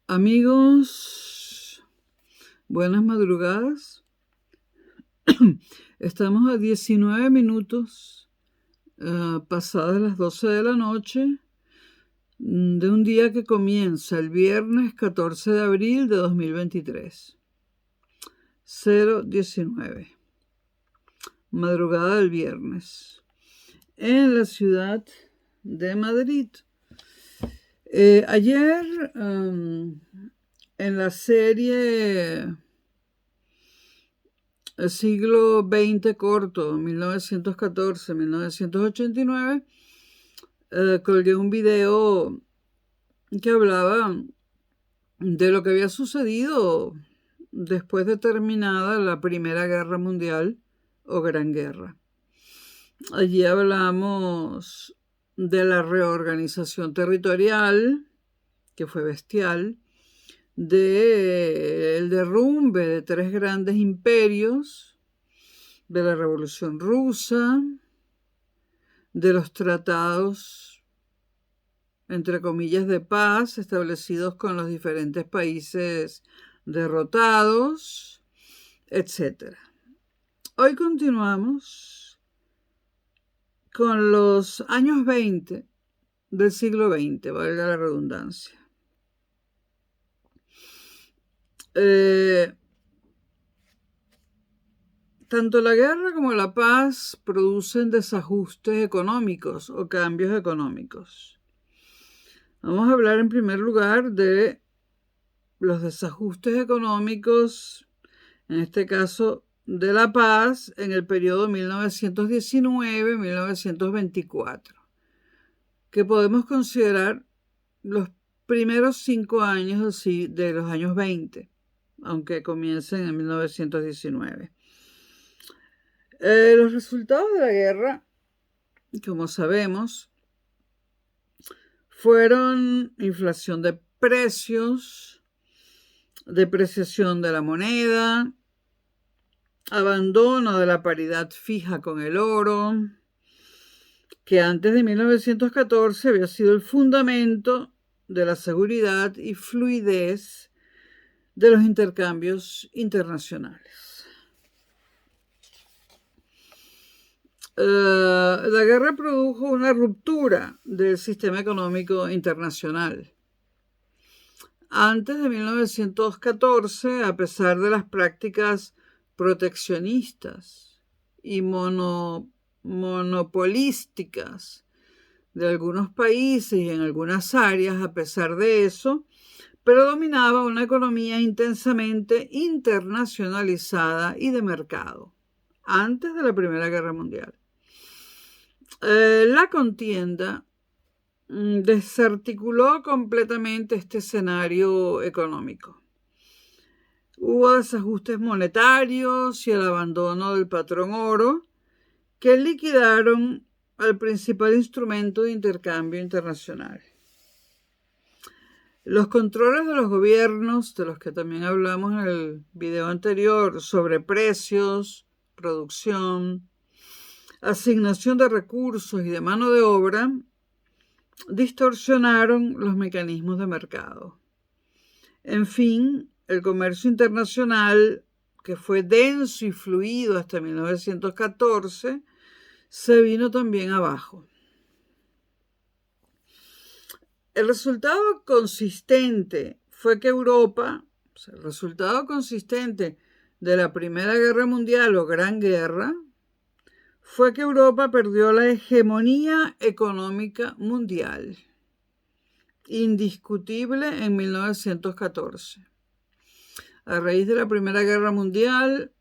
Amigos, buenas madrugadas. Estamos a 19 minutos pasadas las 12 de la noche de un día que comienza el viernes 14 de abril de 2023. 019. Madrugada del viernes. En la ciudad de Madrid. Ayer, en la serie El siglo XX corto, 1914-1989, colgué un video que hablaba de lo que había sucedido después de terminada la Primera Guerra Mundial o Gran Guerra. Allí hablamos de la reorganización territorial, que fue bestial, del derrumbe de 3 grandes imperios, de la Revolución Rusa, de los tratados, entre comillas, de paz establecidos con los diferentes países derrotados, etc. Hoy continuamos con los años 20 del siglo XX, valga la redundancia. Tanto la guerra como la paz producen desajustes económicos o cambios económicos. Vamos a hablar en primer lugar de los desajustes económicos, en este caso de la paz, en el periodo 1919-1924, que podemos considerar los primeros 5 años de los años 20, aunque comiencen en 1919. Los resultados de la guerra, como sabemos, fueron inflación de precios, depreciación de la moneda, abandono de la paridad fija con el oro, que antes de 1914 había sido el fundamento de la seguridad y fluidez de los intercambios internacionales. La guerra produjo una ruptura del sistema económico internacional. Antes de 1914, a pesar de las prácticas proteccionistas y monopolísticas de algunos países y en algunas áreas, a pesar de eso, predominaba una economía intensamente internacionalizada y de mercado, antes de la Primera Guerra Mundial. La contienda desarticuló completamente este escenario económico. Hubo desajustes monetarios y el abandono del patrón oro que liquidaron al principal instrumento de intercambio internacional. Los controles de los gobiernos, de los que también hablamos en el video anterior, sobre precios, producción, asignación de recursos y de mano de obra, distorsionaron los mecanismos de mercado. En fin, el comercio internacional, que fue denso y fluido hasta 1914, se vino también abajo. El resultado consistente fue que Europa, el resultado consistente de la Primera Guerra Mundial o Gran Guerra, fue que Europa perdió la hegemonía económica mundial, indiscutible en 1914. A raíz de la Primera Guerra Mundial,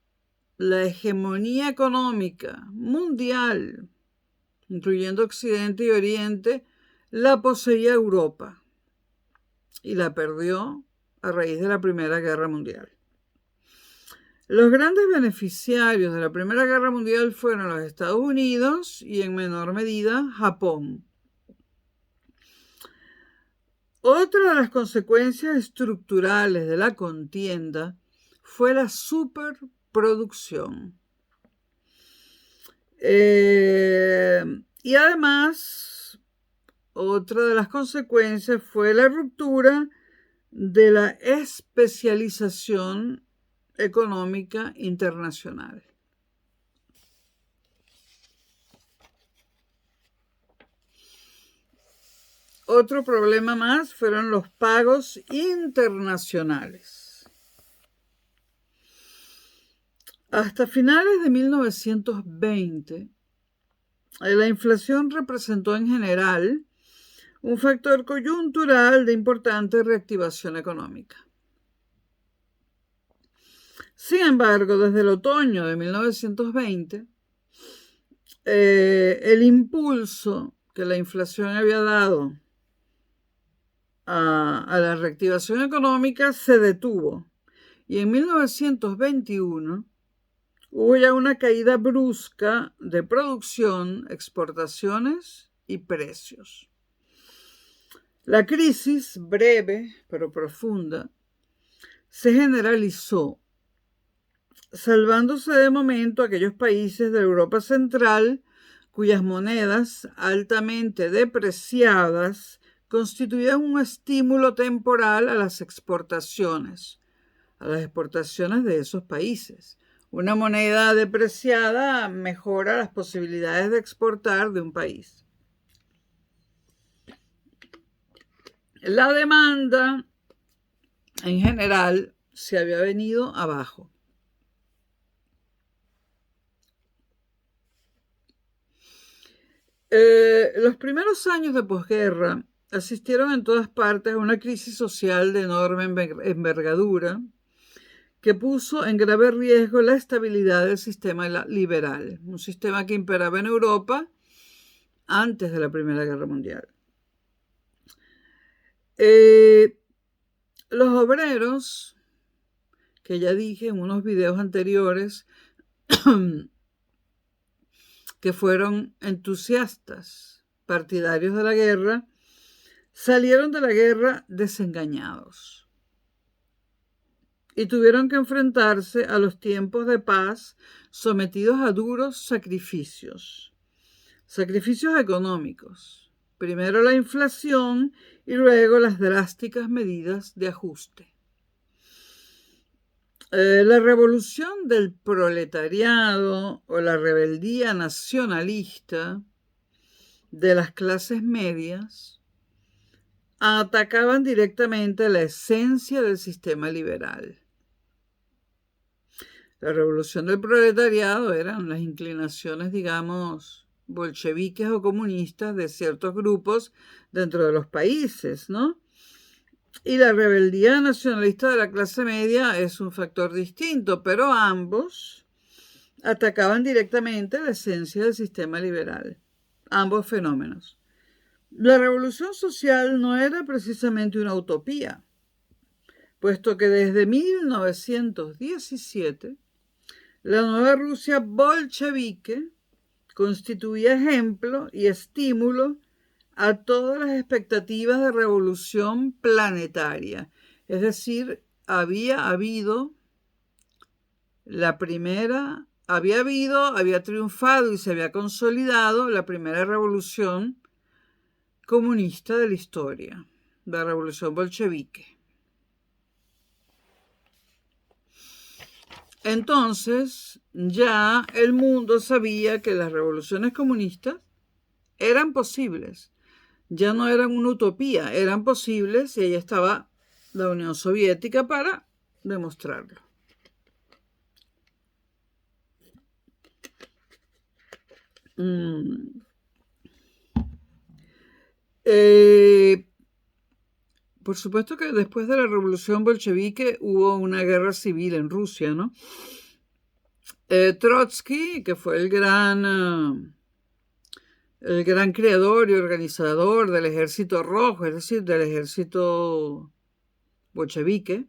la hegemonía económica mundial, incluyendo Occidente y Oriente, la poseía Europa y la perdió a raíz de la Primera Guerra Mundial. Los grandes beneficiarios de la Primera Guerra Mundial fueron los Estados Unidos y en menor medida Japón. Otra de las consecuencias estructurales de la contienda fue la superproducción. Y además, otra de las consecuencias fue la ruptura de la especialización económica internacional. Otro problema más fueron los pagos internacionales. Hasta finales de 1920, la inflación representó en general un factor coyuntural de importante reactivación económica. Sin embargo, desde el otoño de 1920, el impulso que la inflación había dado a la reactivación económica se detuvo y en 1921 hubo ya una caída brusca de producción, exportaciones y precios. La crisis, breve pero profunda, se generalizó, salvándose de momento aquellos países de Europa Central cuyas monedas altamente depreciadas constituían un estímulo temporal a las exportaciones de esos países. Una moneda depreciada mejora las posibilidades de exportar de un país. La demanda, en general, se había venido abajo. Los primeros años de posguerra asistieron en todas partes a una crisis social de enorme envergadura que puso en grave riesgo la estabilidad del sistema liberal, un sistema que imperaba en Europa antes de la Primera Guerra Mundial. Los obreros, que ya dije en unos videos anteriores, que fueron entusiastas, partidarios de la guerra, salieron de la guerra desengañados y tuvieron que enfrentarse a los tiempos de paz sometidos a duros sacrificios económicos. Primero la inflación y luego las drásticas medidas de ajuste. La revolución del proletariado o la rebeldía nacionalista de las clases medias atacaban directamente la esencia del sistema liberal. La revolución del proletariado eran las inclinaciones, digamos, bolcheviques o comunistas de ciertos grupos dentro de los países, ¿no? Y la rebeldía nacionalista de la clase media es un factor distinto, pero ambos atacaban directamente la esencia del sistema liberal, ambos fenómenos. La revolución social no era precisamente una utopía, puesto que desde 1917 la nueva Rusia bolchevique constituía ejemplo y estímulo a todas las expectativas de revolución planetaria. Es decir, había triunfado y se había consolidado la primera revolución comunista de la historia, la revolución bolchevique. Entonces, ya el mundo sabía que las revoluciones comunistas eran posibles. Ya no eran una utopía, eran posibles y ahí estaba la Unión Soviética para demostrarlo. Por supuesto que después de la revolución bolchevique hubo una guerra civil en Rusia, ¿no? Trotsky, que fue el gran creador y organizador del Ejército Rojo, es decir, del ejército bolchevique,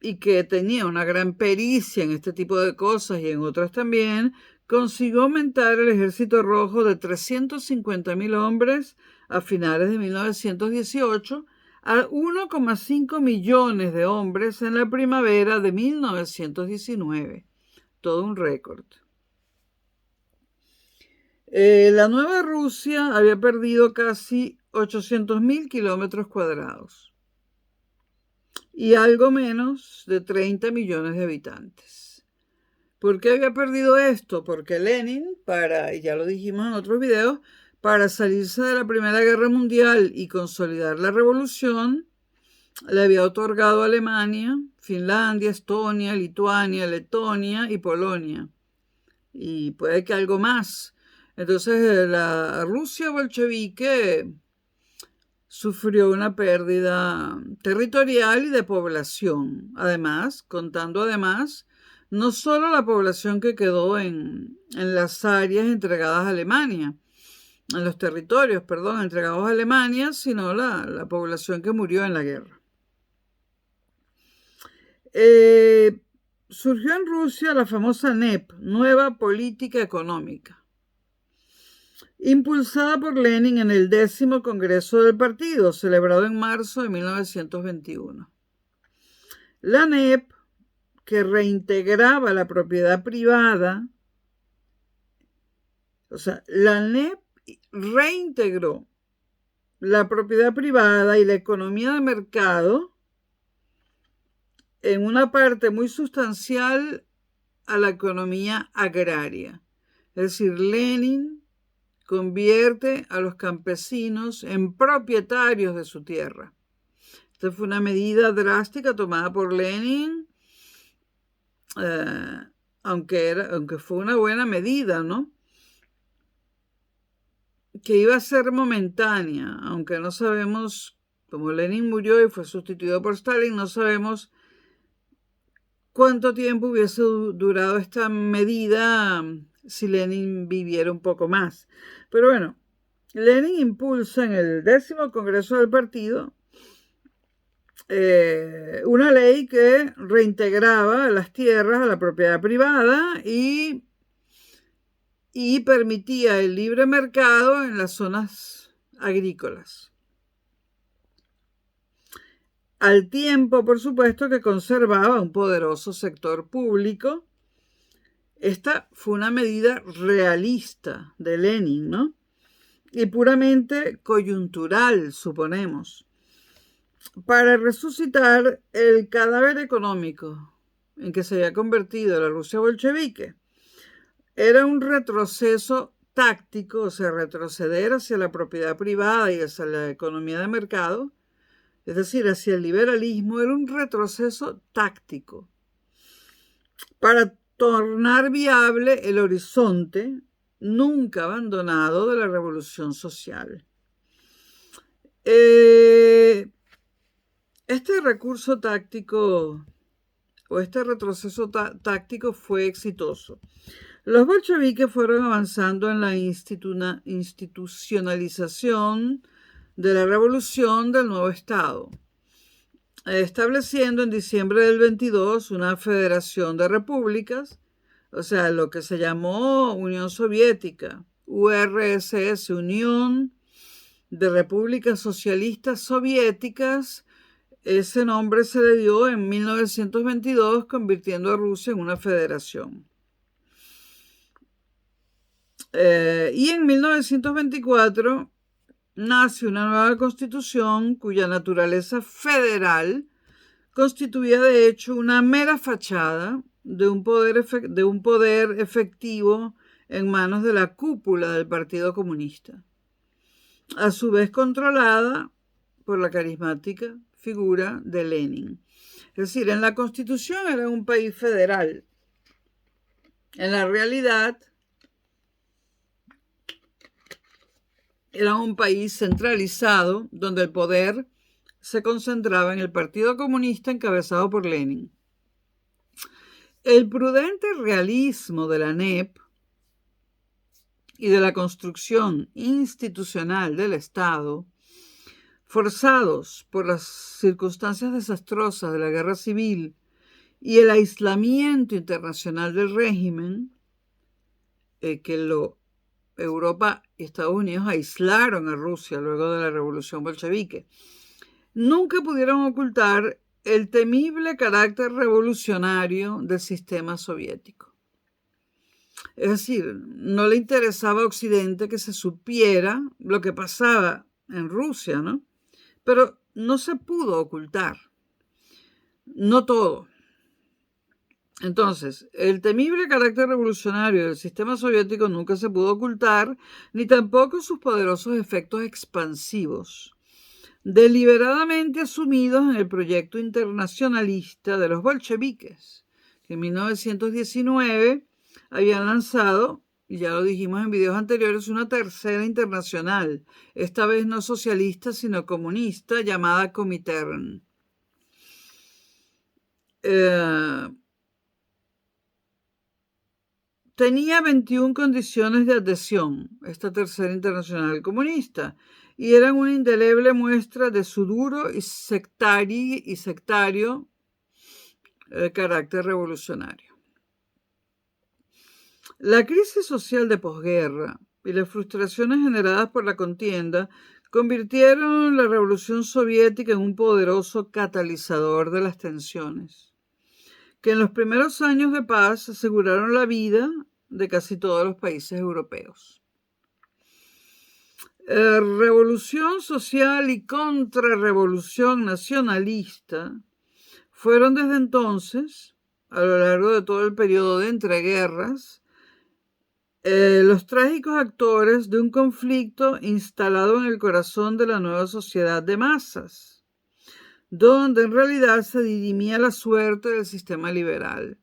y que tenía una gran pericia en este tipo de cosas y en otras también, consiguió aumentar el Ejército Rojo de 350.000 hombres a finales de 1918 a 1,5 millones de hombres en la primavera de 1919. Todo un récord. La nueva Rusia había perdido casi 800.000 kilómetros cuadrados y algo menos de 30 millones de habitantes. ¿Por qué había perdido esto? Porque Lenin, y ya lo dijimos en otros videos, para salirse de la Primera Guerra Mundial y consolidar la revolución, le había otorgado a Alemania, Finlandia, Estonia, Lituania, Letonia y Polonia. Y puede que algo más. Entonces la Rusia bolchevique sufrió una pérdida territorial y de población. Además, contando además, no solo la población que quedó en las áreas entregadas a Alemania, en los territorios, perdón, entregados a Alemania, sino la población que murió en la guerra. Surgió en Rusia la famosa NEP, Nueva Política Económica, impulsada por Lenin en el 10º Congreso del Partido, celebrado en marzo de 1921. La NEP, que reintegraba la propiedad privada, o sea, la NEP reintegró la propiedad privada y la economía de mercado en una parte muy sustancial a la economía agraria. Es decir, Lenin convierte a los campesinos en propietarios de su tierra. Esta fue una medida drástica tomada por Lenin, aunque fue una buena medida, ¿no? Que iba a ser momentánea, aunque no sabemos, como Lenin murió y fue sustituido por Stalin, no sabemos cuánto tiempo hubiese durado esta medida si Lenin viviera un poco más. Pero bueno, Lenin impulsa en el 10º Congreso del Partido una ley que reintegraba las tierras a la propiedad privada y permitía el libre mercado en las zonas agrícolas. Al tiempo, por supuesto, que conservaba un poderoso sector público. Esta fue una medida realista de Lenin, ¿no? Y puramente coyuntural, suponemos, para resucitar el cadáver económico en que se había convertido la Rusia bolchevique. Era un retroceso táctico, o sea, retroceder hacia la propiedad privada y hacia la economía de mercado, es decir, hacia el liberalismo, era un retroceso táctico para tornar viable el horizonte nunca abandonado de la revolución social. Este recurso táctico o este retroceso táctico fue exitoso. Los bolcheviques fueron avanzando en la institucionalización de la revolución del nuevo Estado, estableciendo en diciembre del 22 una federación de repúblicas, o sea, lo que se llamó Unión Soviética, URSS, Unión de Repúblicas Socialistas Soviéticas. Ese nombre se le dio en 1922, convirtiendo a Rusia en una federación. Y en 1924 nace una nueva constitución cuya naturaleza federal constituía de hecho una mera fachada de un poder efectivo en manos de la cúpula del Partido Comunista, a su vez controlada por la carismática figura de Lenin. Es decir, en la Constitución era un país federal. En la realidad era un país centralizado donde el poder se concentraba en el Partido Comunista encabezado por Lenin. El prudente realismo de la NEP y de la construcción institucional del Estado, forzados por las circunstancias desastrosas de la guerra civil y el aislamiento internacional del régimen, Europa y Estados Unidos aislaron a Rusia luego de la revolución bolchevique, nunca pudieron ocultar el temible carácter revolucionario del sistema soviético. Es decir, no le interesaba a Occidente que se supiera lo que pasaba en Rusia, ¿no? Pero no se pudo ocultar, no todo. Entonces, el temible carácter revolucionario del sistema soviético nunca se pudo ocultar, ni tampoco sus poderosos efectos expansivos, deliberadamente asumidos en el proyecto internacionalista de los bolcheviques, que en 1919 habían lanzado, y ya lo dijimos en videos anteriores, una tercera internacional, esta vez no socialista sino comunista, llamada Comintern. Tenía 21 condiciones de adhesión, esta tercera internacional comunista, y eran una indeleble muestra de su duro y sectario carácter revolucionario. La crisis social de posguerra y las frustraciones generadas por la contienda convirtieron la revolución soviética en un poderoso catalizador de las tensiones, que en los primeros años de paz aseguraron la vida de casi todos los países europeos. Revolución social y contrarrevolución nacionalista fueron desde entonces, a lo largo de todo el periodo de entreguerras, los trágicos actores de un conflicto instalado en el corazón de la nueva sociedad de masas, donde en realidad se dirimía la suerte del sistema liberal,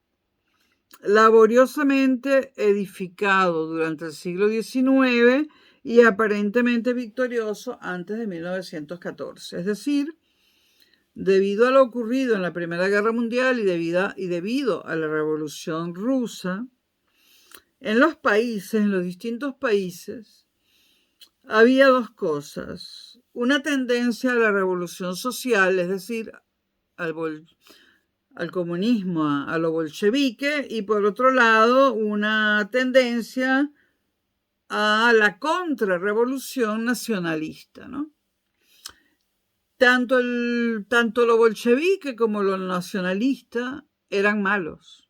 laboriosamente edificado durante el siglo XIX y aparentemente victorioso antes de 1914. Es decir, debido a lo ocurrido en la Primera Guerra Mundial y debido a la Revolución Rusa, en los distintos países, había dos cosas. Una tendencia a la revolución social, es decir, al comunismo, a lo bolchevique, y por otro lado, una tendencia a la contrarrevolución nacionalista, ¿no? Tanto lo bolchevique como lo nacionalista eran malos.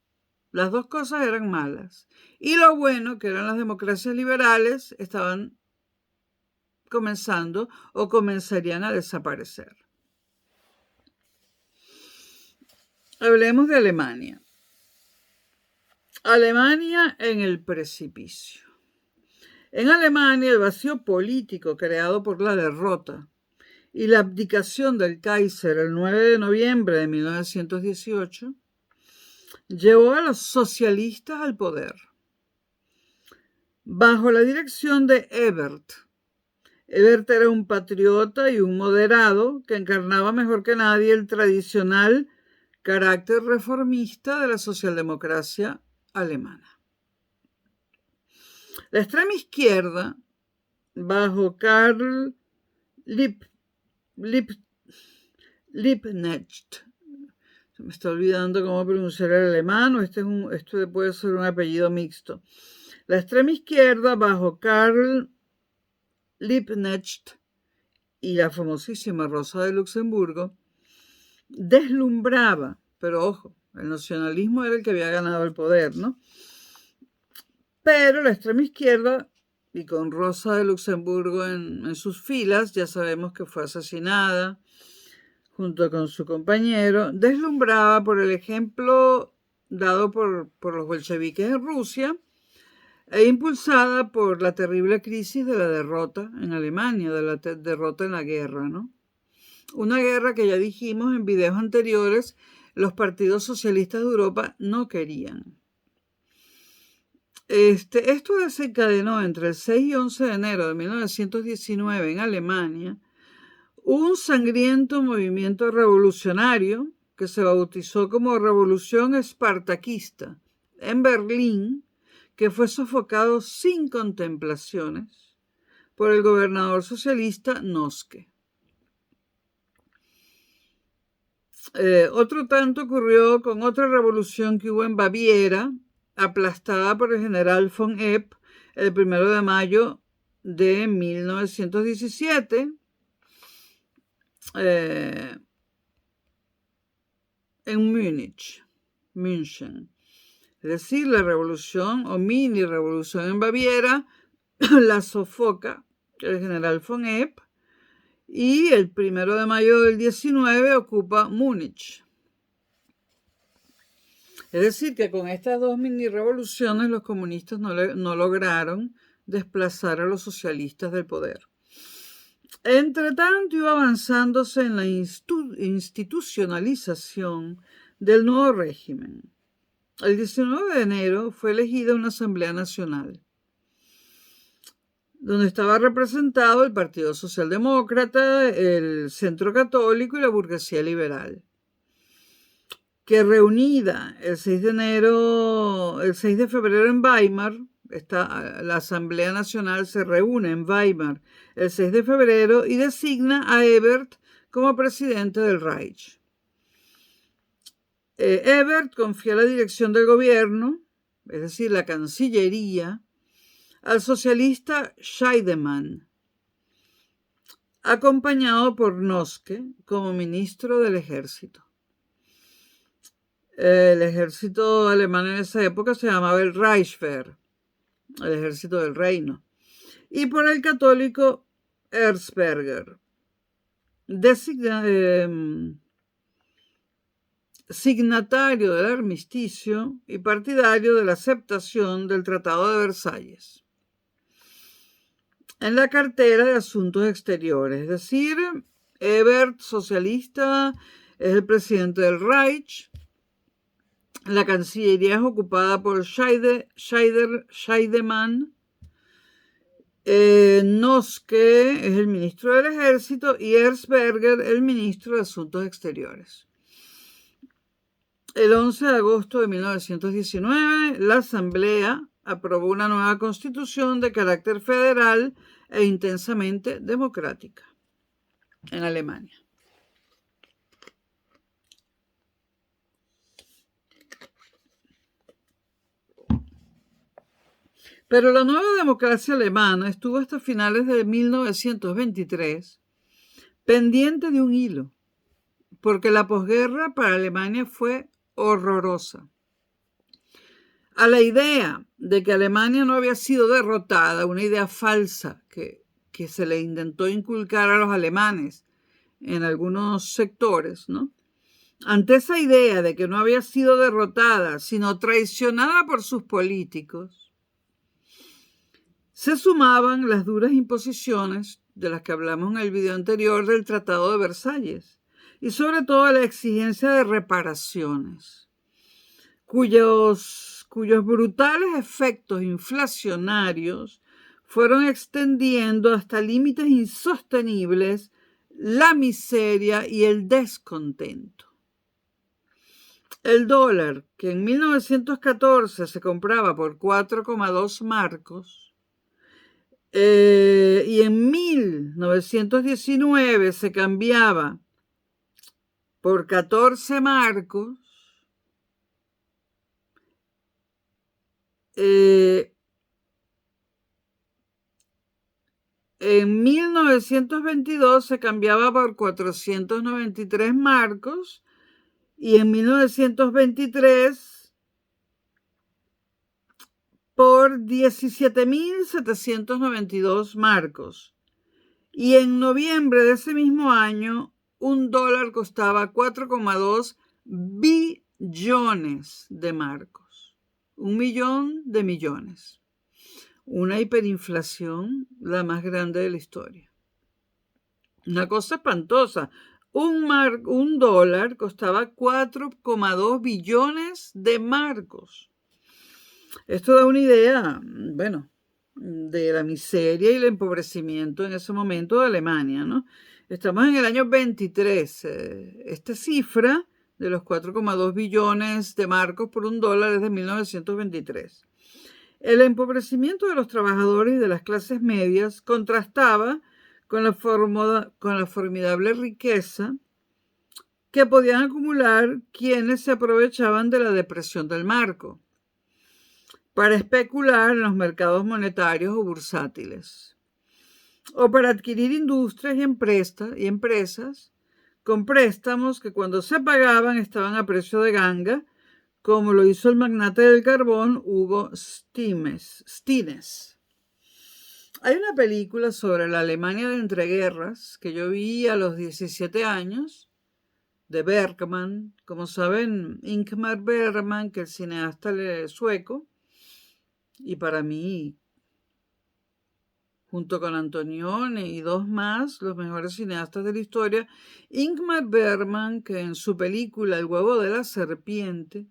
Las dos cosas eran malas. Y lo bueno, que eran las democracias liberales, estaban comenzando o comenzarían a desaparecer. Hablemos de Alemania. Alemania en el precipicio. En Alemania, el vacío político creado por la derrota y la abdicación del Kaiser el 9 de noviembre de 1918 llevó a los socialistas al poder. Bajo la dirección de Ebert. Ebert era un patriota y un moderado que encarnaba mejor que nadie el tradicional carácter reformista de la socialdemocracia alemana. La extrema izquierda, bajo Karl Liebknecht, se me está olvidando cómo pronunciar el alemán, o esto puede ser un apellido mixto. La extrema izquierda, bajo Karl Liebknecht y la famosísima Rosa de Luxemburgo, deslumbraba, pero ojo, el nacionalismo era el que había ganado el poder, ¿no? Pero la extrema izquierda, y con Rosa de Luxemburgo en sus filas, ya sabemos que fue asesinada junto con su compañero, deslumbraba por el ejemplo dado por los bolcheviques en Rusia e impulsada por la terrible crisis de la derrota en Alemania, de la derrota en la guerra, ¿no? Una guerra que ya dijimos en videos anteriores, los partidos socialistas de Europa no querían. Esto desencadenó entre el 6 y 11 de enero de 1919 en Alemania un sangriento movimiento revolucionario que se bautizó como Revolución Espartaquista en Berlín, que fue sofocado sin contemplaciones por el gobernador socialista Noske. Otro tanto ocurrió con otra revolución que hubo en Baviera, aplastada por el general von Epp el 1 de mayo de 1917, en München. es decir, la revolución o mini revolución en Baviera, la sofoca el general von Epp, y el 1 de mayo del 19 ocupa Múnich. Es decir, que con estas dos mini revoluciones los comunistas no lograron desplazar a los socialistas del poder. Entre tanto, iba avanzándose en la institucionalización del nuevo régimen. El 19 de enero fue elegida una Asamblea Nacional, donde estaba representado el Partido Socialdemócrata, el Centro Católico y la burguesía liberal, que reunida el 6 de febrero en Weimar, la Asamblea Nacional se reúne en Weimar el 6 de febrero y designa a Ebert como presidente del Reich. Ebert confía la dirección del gobierno, es decir, la Cancillería, al socialista Scheidemann, acompañado por Noske como ministro del ejército. El ejército alemán en esa época se llamaba el Reichswehr, el ejército del reino, y por el católico Erzberger, signatario del armisticio y partidario de la aceptación del Tratado de Versalles en la cartera de Asuntos Exteriores. Es decir, Ebert, socialista, es el presidente del Reich. La Cancillería es ocupada por Scheidemann. Noske es el ministro del Ejército y Erzberger el ministro de Asuntos Exteriores. El 11 de agosto de 1919, la Asamblea aprobó una nueva constitución de carácter federal e intensamente democrática en Alemania. Pero la nueva democracia alemana estuvo hasta finales de 1923 pendiente de un hilo, porque la posguerra para Alemania fue horrorosa. A la idea de que Alemania no había sido derrotada, una idea falsa que se le intentó inculcar a los alemanes en algunos sectores, ¿no? Ante esa idea de que no había sido derrotada, sino traicionada por sus políticos, se sumaban las duras imposiciones de las que hablamos en el video anterior del Tratado de Versalles y sobre todo la exigencia de reparaciones, cuyos brutales efectos inflacionarios fueron extendiendo hasta límites insostenibles la miseria y el descontento. El dólar, que en 1914 se compraba por 4,2 marcos, y en 1919 se cambiaba por 14 marcos, en 1922 se cambiaba por 493 marcos y en 1923 por 17.792 marcos. Y en noviembre de ese mismo año, un dólar costaba 4,2 billones de marcos. 1 millón de millones. Una hiperinflación, la más grande de la historia. Una cosa espantosa. Un dólar costaba 4,2 billones de marcos. Esto da una idea, bueno, de la miseria y el empobrecimiento en ese momento de Alemania, ¿no? Estamos en el año 23. Esta cifra de los 4,2 billones de marcos por un dólar es de 1923. El empobrecimiento de los trabajadores y de las clases medias contrastaba con la formidable riqueza que podían acumular quienes se aprovechaban de la depresión del marco para especular en los mercados monetarios o bursátiles, o para adquirir industrias y empresas con préstamos que cuando se pagaban estaban a precio de ganga, como lo hizo el magnate del carbón Hugo Stines. Hay una película sobre la Alemania de entreguerras que yo vi a los 17 años, de Bergman. Como saben, Ingmar Bergman, que es el cineasta sueco, y para mí, junto con Antonioni y dos más, los mejores cineastas de la historia, Ingmar Bergman, que en su película El huevo de la serpiente,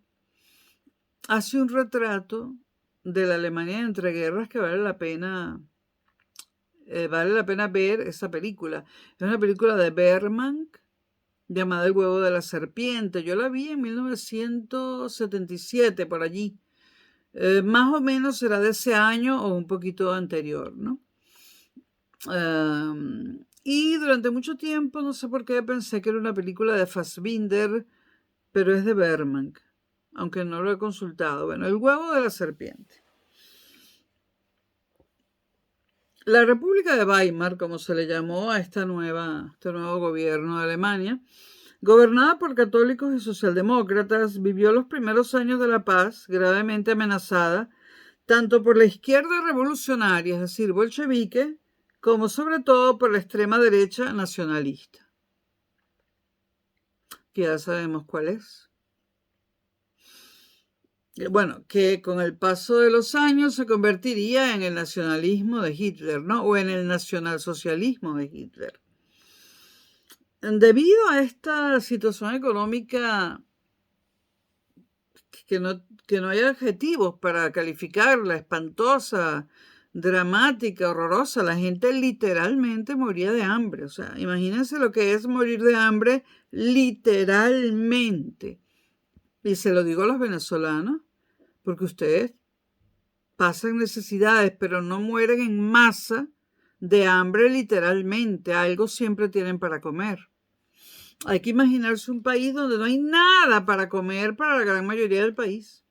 hace un retrato de la Alemania de entreguerras que vale la pena ver esa película. Es una película de Bergman llamada El huevo de la serpiente. Yo la vi en 1977, por allí. Más o menos será de ese año o un poquito anterior, ¿no? Y durante mucho tiempo, no sé por qué, pensé que era una película de Fassbinder, pero es de Bergman, aunque no lo he consultado. Bueno, El huevo de la serpiente. La República de Weimar, como se le llamó a este nuevo gobierno de Alemania, gobernada por católicos y socialdemócratas, vivió los primeros años de la paz gravemente amenazada tanto por la izquierda revolucionaria, es decir, bolchevique, como sobre todo por la extrema derecha nacionalista, que ya sabemos cuál es. Bueno, que con el paso de los años se convertiría en el nacionalismo de Hitler, ¿no? O en el nacionalsocialismo de Hitler. Debido a esta situación económica que no hay adjetivos para calificarla, espantosa, dramática, horrorosa, la gente literalmente moría de hambre. O sea, imagínense lo que es morir de hambre literalmente. Y se lo digo a los venezolanos, porque ustedes pasan necesidades, pero no mueren en masa de hambre literalmente. Algo siempre tienen para comer. Hay que imaginarse un país donde no hay nada para comer para la gran mayoría del país.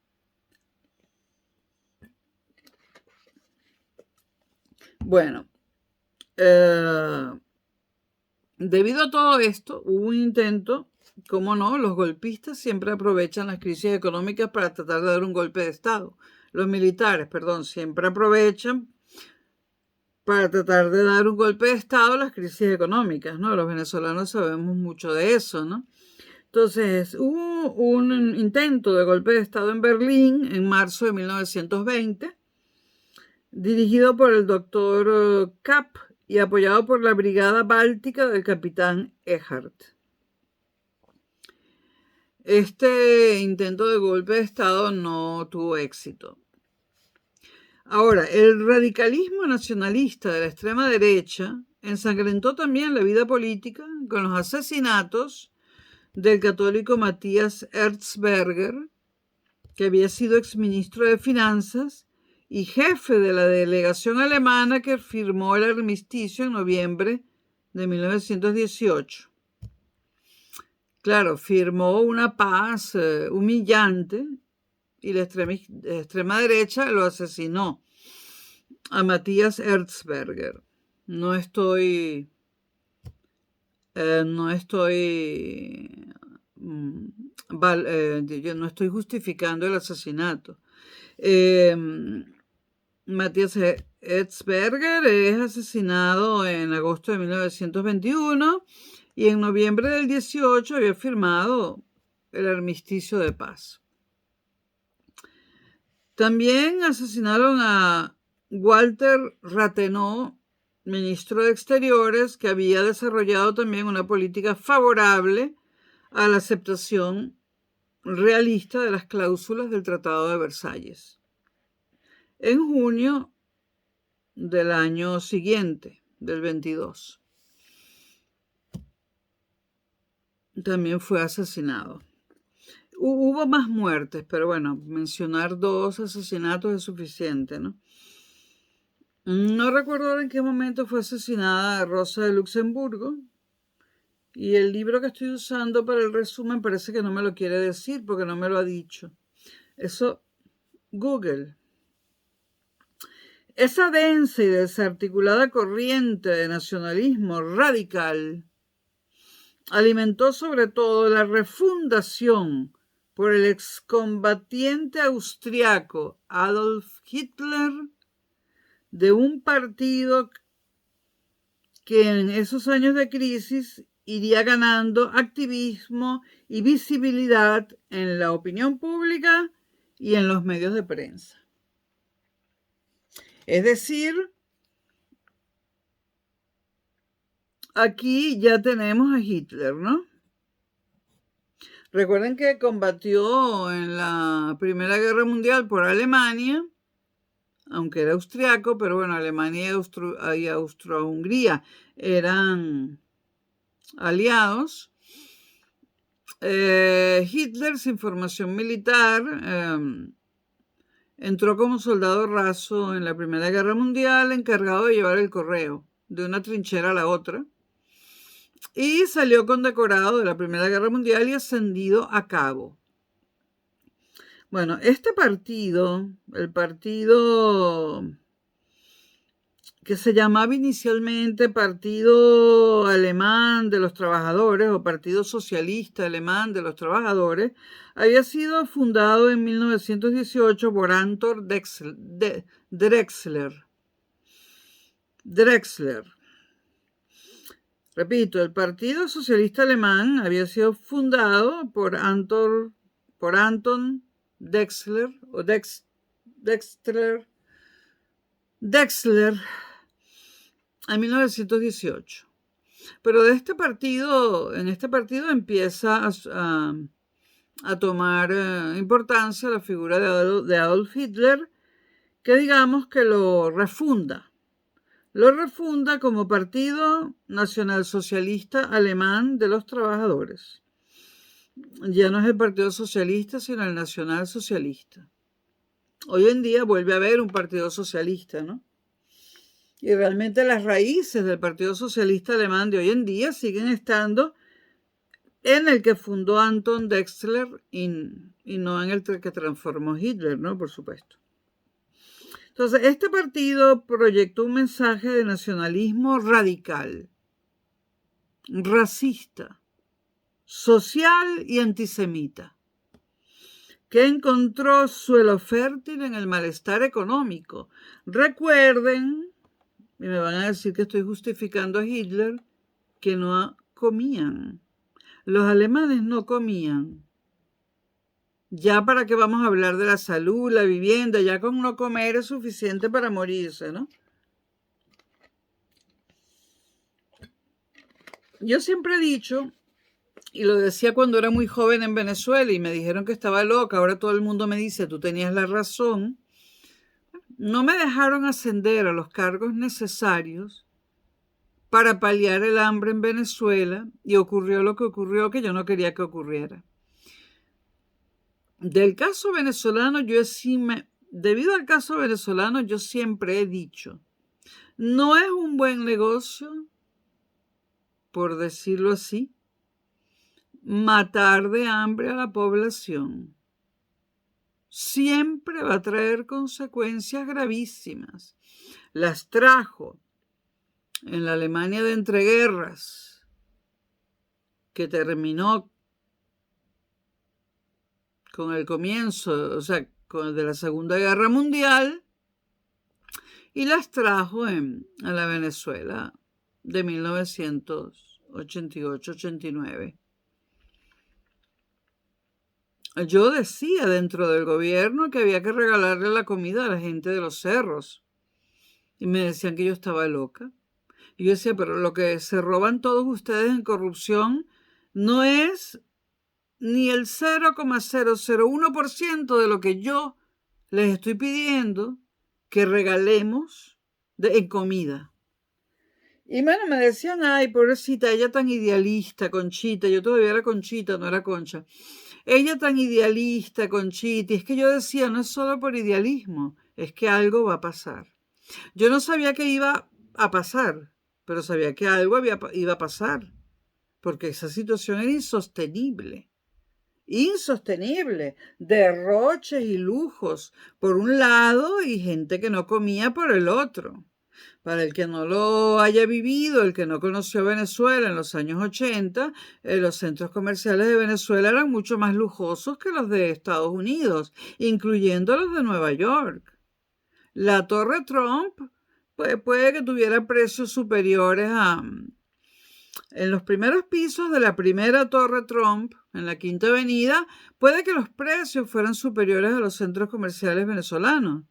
Bueno, debido a todo esto, hubo un intento, como no, los golpistas siempre aprovechan las crisis económicas para tratar de dar un golpe de Estado. Los militares, perdón, siempre aprovechan para tratar de dar un golpe de Estado a las crisis económicas, ¿no? Los venezolanos sabemos mucho de eso, ¿no? Entonces, hubo un intento de golpe de Estado en Berlín en marzo de 1920, dirigido por el doctor Kapp y apoyado por la Brigada Báltica del capitán Ehrhardt. Este intento de golpe de Estado no tuvo éxito. Ahora, el radicalismo nacionalista de la extrema derecha ensangrentó también la vida política con los asesinatos del católico Matías Erzberger, que había sido exministro de Finanzas y jefe de la delegación alemana que firmó el armisticio en noviembre de 1918. Claro, firmó una paz humillante y la extrema derecha lo asesinó a Matías Erzberger. No estoy justificando el asesinato. Matías Erzberger es asesinado en agosto de 1921 y en noviembre del 18 había firmado el armisticio de paz. También asesinaron a Walter Rathenau, ministro de Exteriores, que había desarrollado también una política favorable a la aceptación realista de las cláusulas del Tratado de Versalles. En junio del año siguiente, del 22, también fue asesinado. Hubo más muertes, pero bueno, mencionar 2 asesinatos es suficiente, ¿no? No recuerdo en qué momento fue asesinada Rosa de Luxemburgo. Y el libro que estoy usando para el resumen parece que no me lo quiere decir porque no me lo ha dicho. Eso, Google. Esa densa y desarticulada corriente de nacionalismo radical alimentó sobre todo la refundación por el excombatiente austriaco Adolf Hitler de un partido que en esos años de crisis iría ganando activismo y visibilidad en la opinión pública y en los medios de prensa. Es decir, aquí ya tenemos a Hitler, ¿no? Recuerden que combatió en la Primera Guerra Mundial por Alemania, aunque era austriaco, pero bueno, Alemania y Austro-Hungría eran aliados. Hitler, sin formación militar, entró como soldado raso en la Primera Guerra Mundial, encargado de llevar el correo de una trinchera a la otra, y salió condecorado de la Primera Guerra Mundial y ascendido a cabo. Bueno, este partido, el partido que se llamaba inicialmente Partido Alemán de los Trabajadores o Partido Socialista Alemán de los Trabajadores, había sido fundado en 1918 por Anton Drexler. Repito, el Partido Socialista Alemán había sido fundado por Anton Drexler en 1918. Pero en este partido empieza a tomar importancia la figura de Adolf Hitler, que digamos que lo refunda como Partido Nacionalsocialista Alemán de los Trabajadores. Ya no es el Partido Socialista, sino el Nacionalsocialista. Hoy en día vuelve a haber un Partido Socialista, ¿no? Y realmente las raíces del Partido Socialista Alemán de hoy en día siguen estando en el que fundó Anton Drexler y no en el que transformó Hitler, ¿no? Por supuesto. Entonces, este partido proyectó un mensaje de nacionalismo radical, racista, social y antisemita, que encontró suelo fértil en el malestar económico. Recuerden, y me van a decir que estoy justificando a Hitler, que no comían. Los alemanes no comían. Ya para qué vamos a hablar de la salud, la vivienda, ya con no comer es suficiente para morirse, ¿no? Yo siempre he dicho, y lo decía cuando era muy joven en Venezuela y me dijeron que estaba loca, ahora todo el mundo me dice, tú tenías la razón. No me dejaron ascender a los cargos necesarios para paliar el hambre en Venezuela y ocurrió lo que ocurrió, que yo no quería que ocurriera. Del caso venezolano, debido al caso venezolano, yo siempre he dicho, no es un buen negocio, por decirlo así, matar de hambre a la población. Siempre va a traer consecuencias gravísimas. Las trajo en la Alemania de entreguerras, que terminó con el comienzo, de la Segunda Guerra Mundial, y las trajo a la Venezuela de 1988-89. Yo decía dentro del gobierno que había que regalarle la comida a la gente de los cerros. Y me decían que yo estaba loca. Y yo decía, pero lo que se roban todos ustedes en corrupción no es ni el 0,001% de lo que yo les estoy pidiendo que regalemos en comida. Y bueno, me decían, ay, pobrecita, ella tan idealista, Conchita. Yo todavía era Conchita, no era Concha. Ella tan idealista, Conchita. Y es que yo decía, no es solo por idealismo, es que algo va a pasar. Yo no sabía que iba a pasar, pero sabía que algo iba a pasar, porque esa situación era insostenible. Derroches y lujos por un lado y gente que no comía por el otro. Para el que no lo haya vivido, el que no conoció Venezuela en los años 80, los centros comerciales de Venezuela eran mucho más lujosos que los de Estados Unidos, incluyendo los de Nueva York. La Torre Trump puede que tuviera precios superiores a... En los primeros pisos de la primera Torre Trump, en la Quinta Avenida, puede que los precios fueran superiores a los centros comerciales venezolanos,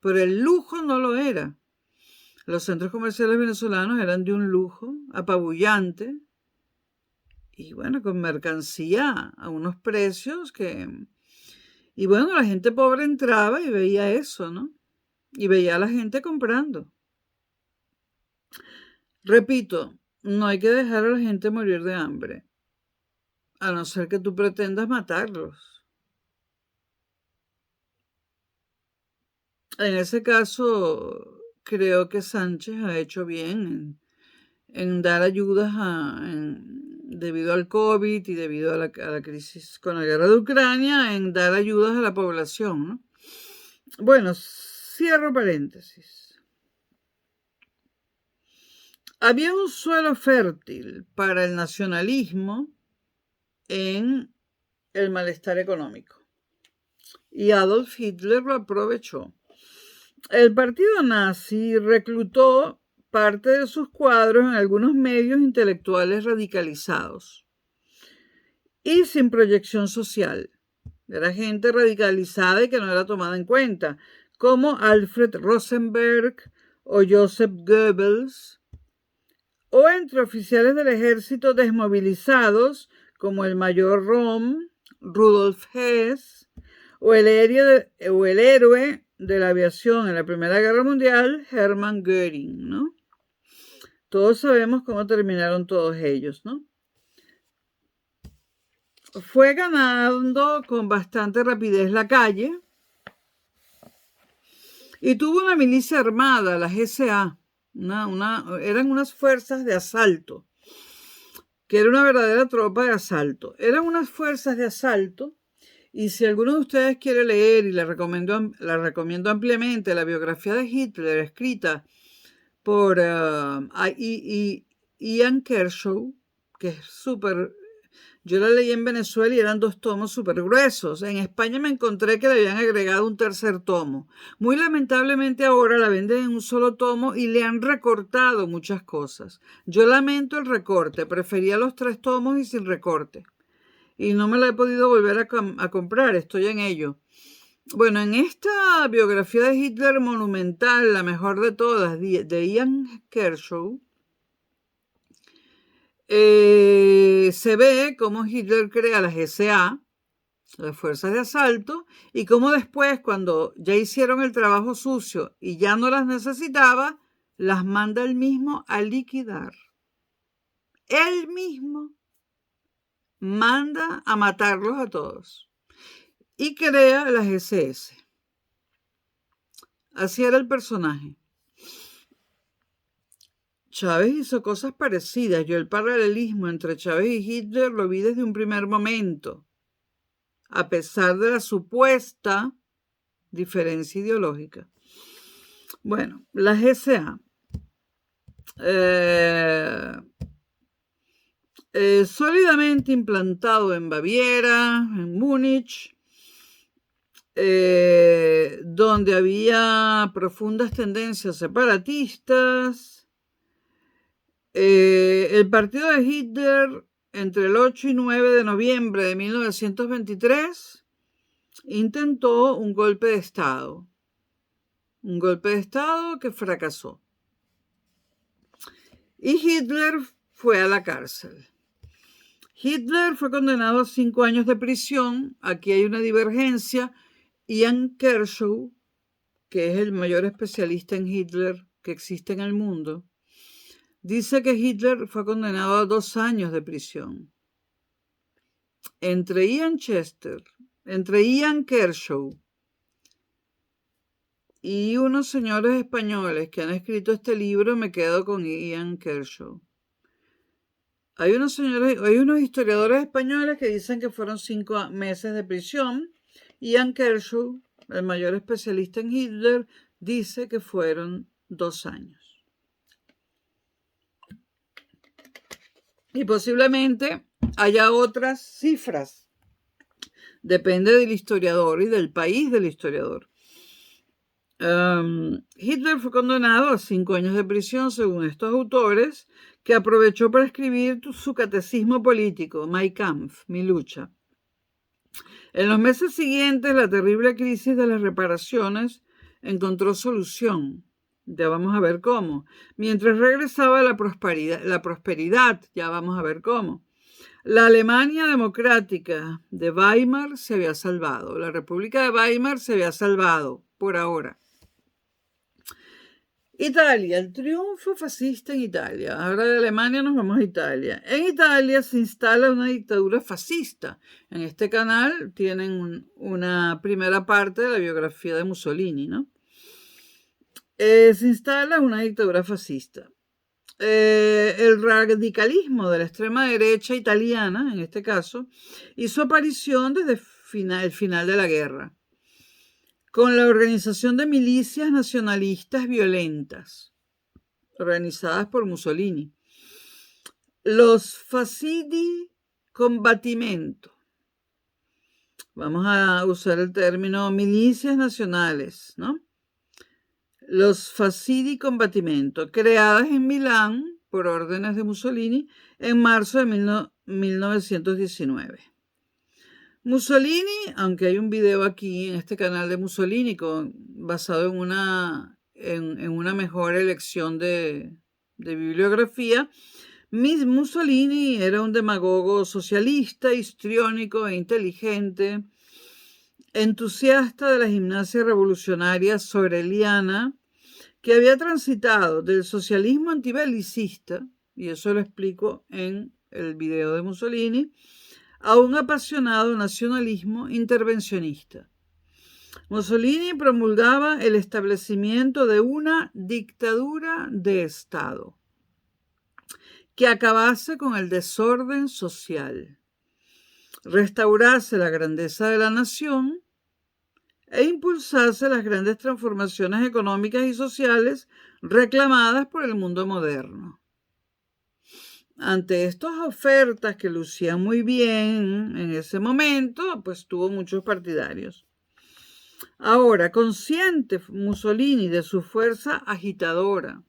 pero el lujo no lo era. Los centros comerciales venezolanos eran de un lujo apabullante y bueno, con mercancía a unos precios que... Y bueno, la gente pobre entraba y veía eso, ¿no? Y veía a la gente comprando. Repito, no hay que dejar a la gente morir de hambre, a no ser que tú pretendas matarlos. En ese caso, creo que Sánchez ha hecho bien en dar ayudas debido al COVID y debido a la crisis con la guerra de Ucrania, en dar ayudas a la población, ¿no? Bueno, cierro paréntesis. Había un suelo fértil para el nacionalismo en el malestar económico y Adolf Hitler lo aprovechó. El partido nazi reclutó parte de sus cuadros en algunos medios intelectuales radicalizados y sin proyección social. Era gente radicalizada y que no era tomada en cuenta, como Alfred Rosenberg o Joseph Goebbels, o entre oficiales del ejército desmovilizados, como el mayor Rom, Rudolf Hess, o el héroe de la aviación en la Primera Guerra Mundial, Hermann Göring, ¿no? Todos sabemos cómo terminaron todos ellos, ¿no? Fue ganando con bastante rapidez la calle y tuvo una milicia armada, la GSA, eran unas fuerzas de asalto, que era una verdadera tropa de asalto. Eran unas fuerzas de asalto. Y si alguno de ustedes quiere leer, y la recomiendo ampliamente, la biografía de Hitler escrita por Ian Kershaw, que es súper... Yo la leí en Venezuela y eran 2 tomos súper gruesos. En España me encontré que le habían agregado un tercer tomo. Muy lamentablemente ahora la venden en un solo tomo y le han recortado muchas cosas. Yo lamento el recorte, prefería los 3 tomos y sin recorte. Y no me la he podido volver a comprar, estoy en ello. Bueno, en esta biografía de Hitler monumental, la mejor de todas, de Ian Kershaw, se ve cómo Hitler crea las SA, las fuerzas de asalto, y cómo después, cuando ya hicieron el trabajo sucio y ya no las necesitaba, las manda él mismo a liquidar. Él mismo manda a matarlos a todos y crea las SS. Así era el personaje. Chávez hizo cosas parecidas. Yo el paralelismo entre Chávez y Hitler lo vi desde un primer momento, a pesar de la supuesta diferencia ideológica. Bueno, las SA. Sólidamente implantado en Baviera, en Múnich, donde había profundas tendencias separatistas. El partido de Hitler, entre el 8 y 9 de noviembre de 1923, intentó un golpe de Estado. Un golpe de Estado que fracasó. Y Hitler fue a la cárcel. Hitler fue condenado a 5 años de prisión. Aquí hay una divergencia. Ian Kershaw, que es el mayor especialista en Hitler que existe en el mundo, dice que Hitler fue condenado a 2 años de prisión. Entre Ian Kershaw y unos señores españoles que han escrito este libro, me quedo con Ian Kershaw. Hay unos historiadores españoles que dicen que fueron 5 meses de prisión. Ian Kershaw, el mayor especialista en Hitler, dice que fueron 2 años. y posiblemente haya otras cifras. Depende del historiador y del país del historiador. Hitler fue condenado a 5 años de prisión, según estos autores, que aprovechó para escribir su catecismo político, Mein Kampf, mi lucha. En los meses siguientes, la terrible crisis de las reparaciones encontró solución. Ya vamos a ver cómo. Mientras regresaba la prosperidad, ya vamos a ver cómo. La Alemania democrática de Weimar se había salvado. La República de Weimar se había salvado, por ahora. Italia, el triunfo fascista en Italia. Ahora de Alemania nos vamos a Italia. En Italia se instala una dictadura fascista. En este canal tienen una primera parte de la biografía de Mussolini, ¿no? Se instala una dictadura fascista. El radicalismo de la extrema derecha italiana, en este caso, hizo aparición desde el final de la guerra, con la organización de milicias nacionalistas violentas, organizadas por Mussolini. Los Fascidi Combattimento. Vamos a usar el término milicias nacionales, ¿no? Los Fascidi Combattimento, creadas en Milán por órdenes de Mussolini en marzo de 1919. Mussolini, aunque hay un video aquí en este canal de Mussolini basado en una mejor elección de bibliografía, Mussolini era un demagogo socialista, histriónico e inteligente, entusiasta de la gimnasia revolucionaria soreliana, que había transitado del socialismo antibelicista, y eso lo explico en el video de Mussolini, a un apasionado nacionalismo intervencionista. Mussolini promulgaba el establecimiento de una dictadura de Estado que acabase con el desorden social, restaurase la grandeza de la nación e impulsase las grandes transformaciones económicas y sociales reclamadas por el mundo moderno. Ante estas ofertas que lucían muy bien en ese momento, pues tuvo muchos partidarios. Ahora, consciente Mussolini de su fuerza agitadora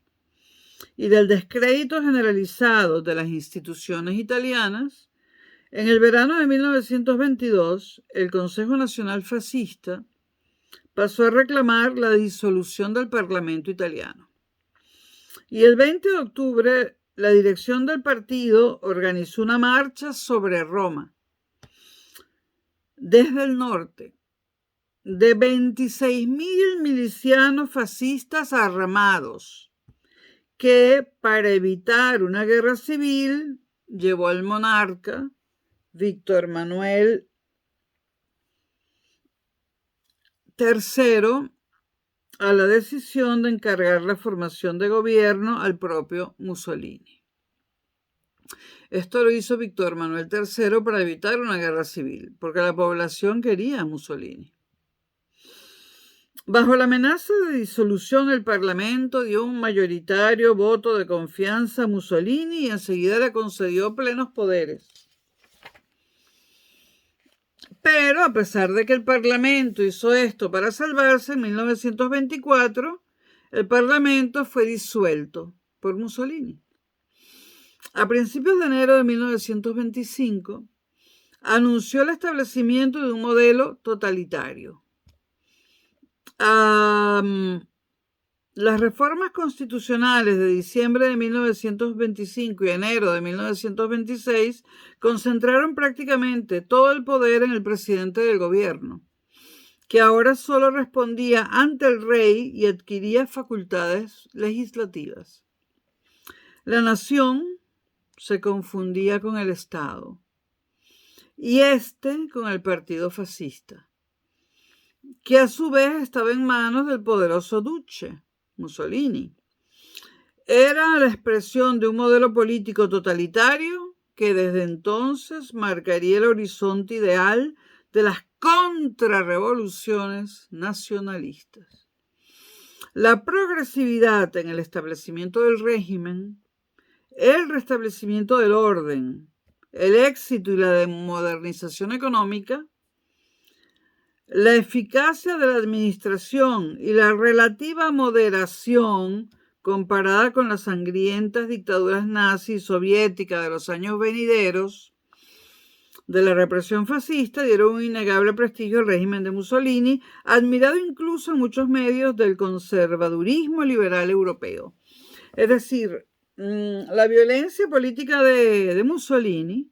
y del descrédito generalizado de las instituciones italianas, en el verano de 1922, el Consejo Nacional Fascista pasó a reclamar la disolución del Parlamento italiano. Y el 20 de octubre, la dirección del partido organizó una marcha sobre Roma, desde el norte, de 26.000 milicianos fascistas armados, que para evitar una guerra civil llevó al monarca Víctor Manuel III a la decisión de encargar la formación de gobierno al propio Mussolini. Esto lo hizo Víctor Manuel III para evitar una guerra civil, porque la población quería a Mussolini. Bajo la amenaza de disolución, el Parlamento dio un mayoritario voto de confianza a Mussolini y enseguida le concedió plenos poderes. Pero a pesar de que el Parlamento hizo esto para salvarse, en 1924 el Parlamento fue disuelto por Mussolini. A principios de enero de 1925 anunció el establecimiento de un modelo totalitario. Las reformas constitucionales de diciembre de 1925 y enero de 1926 concentraron prácticamente todo el poder en el presidente del gobierno, que ahora solo respondía ante el rey y adquiría facultades legislativas. La nación se confundía con el Estado y con el partido fascista, que a su vez estaba en manos del poderoso duce Mussolini. Era la expresión de un modelo político totalitario que desde entonces marcaría el horizonte ideal de las contrarrevoluciones nacionalistas. La progresividad en el establecimiento del régimen el restablecimiento del orden, el éxito y la modernización económica, la eficacia de la administración y la relativa moderación comparada con las sangrientas dictaduras nazi y soviéticas de los años venideros de la represión fascista dieron un innegable prestigio al régimen de Mussolini, admirado incluso en muchos medios del conservadurismo liberal europeo. Es decir, la violencia política de Mussolini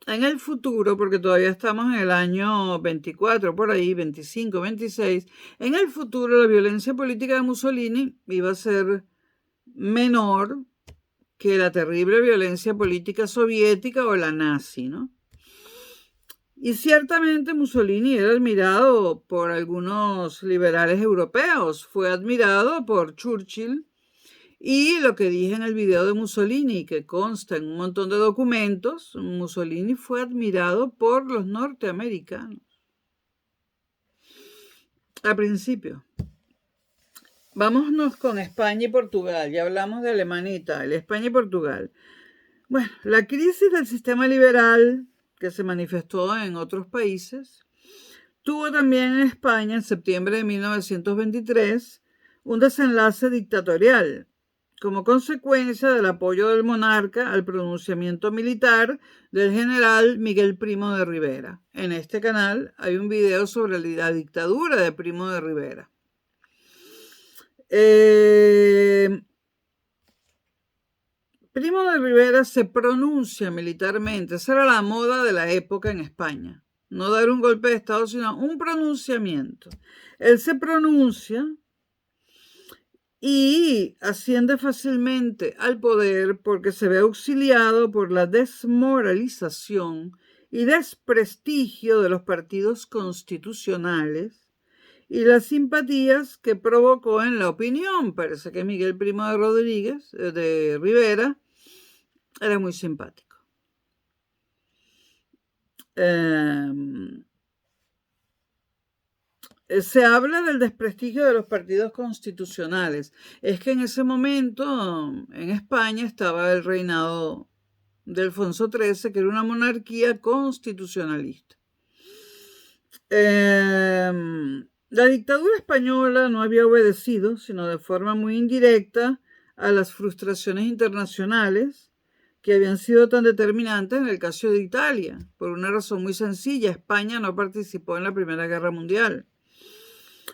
en el futuro, porque todavía estamos en el año 24, por ahí, 25, 26, en el futuro la violencia política de Mussolini iba a ser menor que la terrible violencia política soviética o la nazi, ¿no? Y ciertamente Mussolini era admirado por algunos liberales europeos, fue admirado por Churchill, y lo que dije en el video de Mussolini, que consta en un montón de documentos, Mussolini fue admirado por los norteamericanos. Al principio. Vámonos con España y Portugal. Ya hablamos de Alemania e Italia. España y Portugal. Bueno, la crisis del sistema liberal que se manifestó en otros países tuvo también en España en septiembre de 1923 un desenlace dictatorial como consecuencia del apoyo del monarca al pronunciamiento militar del general Miguel Primo de Rivera. En este canal hay un video sobre la dictadura de Primo de Rivera. Primo de Rivera se pronuncia militarmente. Esa era la moda de la época en España. No dar un golpe de Estado, sino un pronunciamiento. Él se pronuncia y asciende fácilmente al poder porque se ve auxiliado por la desmoralización y desprestigio de los partidos constitucionales y las simpatías que provocó en la opinión. Parece que Miguel Primo de Rivera, era muy simpático. Se habla del desprestigio de los partidos constitucionales. Es que en ese momento en España estaba el reinado de Alfonso XIII, que era una monarquía constitucionalista. La dictadura española no había obedecido, sino de forma muy indirecta, a las frustraciones internacionales que habían sido tan determinantes en el caso de Italia. Por una razón muy sencilla, España no participó en la Primera Guerra Mundial.